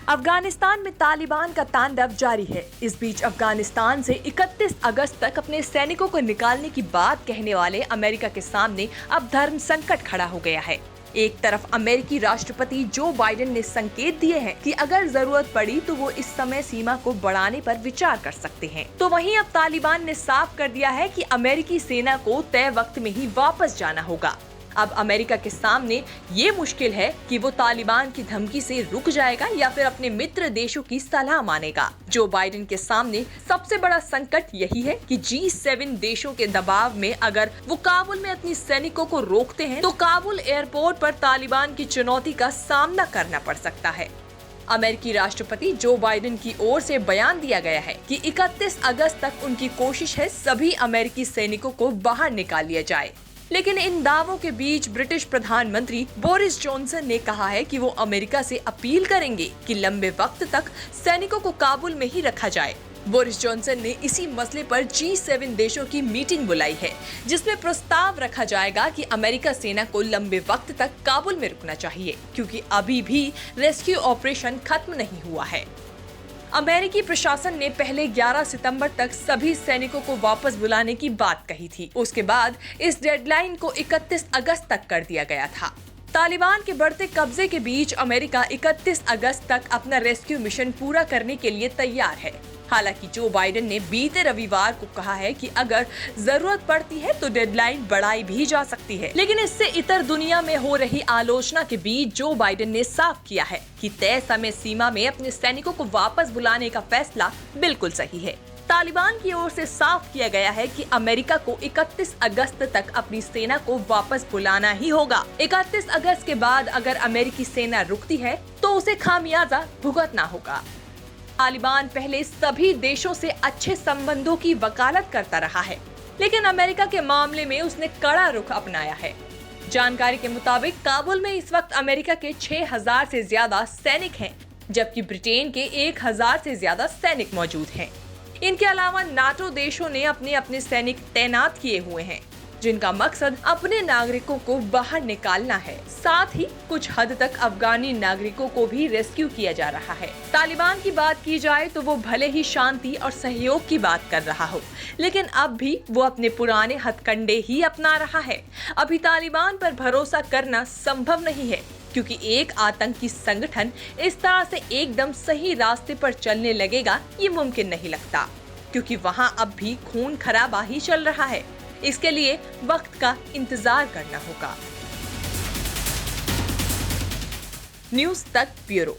अफगानिस्तान में तालिबान का तांडव जारी है। इस बीच अफगानिस्तान से 31 अगस्त तक अपने सैनिकों को निकालने की बात कहने वाले अमेरिका के सामने अब धर्म संकट खड़ा हो गया है। एक तरफ अमेरिकी राष्ट्रपति जो बाइडेन ने संकेत दिए हैं कि अगर जरूरत पड़ी तो वो इस समय सीमा को बढ़ाने पर विचार कर सकते हैं, तो वहीं अब तालिबान ने साफ कर दिया है कि अमेरिकी सेना को तय वक्त में ही वापस जाना होगा। अब अमेरिका के सामने ये मुश्किल है कि वो तालिबान की धमकी से रुक जाएगा या फिर अपने मित्र देशों की सलाह मानेगा। जो बाइडेन के सामने सबसे बड़ा संकट यही है कि G7 देशों के दबाव में अगर वो काबुल में अपनी सैनिकों को रोकते हैं तो काबुल एयरपोर्ट पर तालिबान की चुनौती का सामना करना पड़ सकता है। अमेरिकी राष्ट्रपति जो बाइडेन की ओर से बयान दिया गया है कि 31 अगस्त तक उनकी कोशिश है सभी अमेरिकी सैनिकों को बाहर निकाल लिया जाए। लेकिन इन दावों के बीच ब्रिटिश प्रधानमंत्री बोरिस जॉनसन ने कहा है कि वो अमेरिका से अपील करेंगे कि लंबे वक्त तक सैनिकों को काबुल में ही रखा जाए। बोरिस जॉनसन ने इसी मसले पर G7 देशों की मीटिंग बुलाई है, जिसमें प्रस्ताव रखा जाएगा कि अमेरिका सेना को लंबे वक्त तक काबुल में रुकना चाहिए, क्योंकि अभी भी रेस्क्यू ऑपरेशन खत्म नहीं हुआ है। अमेरिकी प्रशासन ने पहले 11 सितंबर तक सभी सैनिकों को वापस बुलाने की बात कही थी। उसके बाद इस डेडलाइन को 31 अगस्त तक कर दिया गया था। तालिबान के बढ़ते कब्जे के बीच अमेरिका 31 अगस्त तक अपना रेस्क्यू मिशन पूरा करने के लिए तैयार है। हालांकि जो बाइडेन ने बीते रविवार को कहा है कि अगर जरूरत पड़ती है तो डेडलाइन बढ़ाई भी जा सकती है, लेकिन इससे इतर दुनिया में हो रही आलोचना के बीच जो बाइडेन ने साफ किया है कि तय समय सीमा में अपने सैनिकों को वापस बुलाने का फैसला बिल्कुल सही है। तालिबान की ओर से साफ किया गया है कि अमेरिका को 31 अगस्त तक अपनी सेना को वापस बुलाना ही होगा। 31 अगस्त के बाद अगर अमेरिकी सेना रुकती है तो उसे खामियाजा भुगतना होगा। तालिबान पहले सभी देशों से अच्छे संबंधों की वकालत करता रहा है, लेकिन अमेरिका के मामले में उसने कड़ा रुख अपनाया है। जानकारी के मुताबिक काबुल में इस वक्त अमेरिका के 6000 से ज्यादा सैनिक हैं, जबकि ब्रिटेन के 1000 से ज्यादा सैनिक मौजूद हैं। इनके अलावा नाटो देशों ने अपने अपने सैनिक तैनात किए हुए हैं, जिनका मकसद अपने नागरिकों को बाहर निकालना है। साथ ही कुछ हद तक अफगानी नागरिकों को भी रेस्क्यू किया जा रहा है। तालिबान की बात की जाए तो वो भले ही शांति और सहयोग की बात कर रहा हो, लेकिन अब भी वो अपने पुराने हथकंडे ही अपना रहा है। अभी तालिबान पर भरोसा करना संभव नहीं है, क्योंकि एक आतंकी संगठन इस तरह से एकदम सही रास्ते पर चलने लगेगा ये मुमकिन नहीं लगता, क्योंकि वहाँ अब भी खून खराबा ही चल रहा है। इसके लिए वक्त का इंतजार करना होगा। न्यूज़ तक ब्यूरो।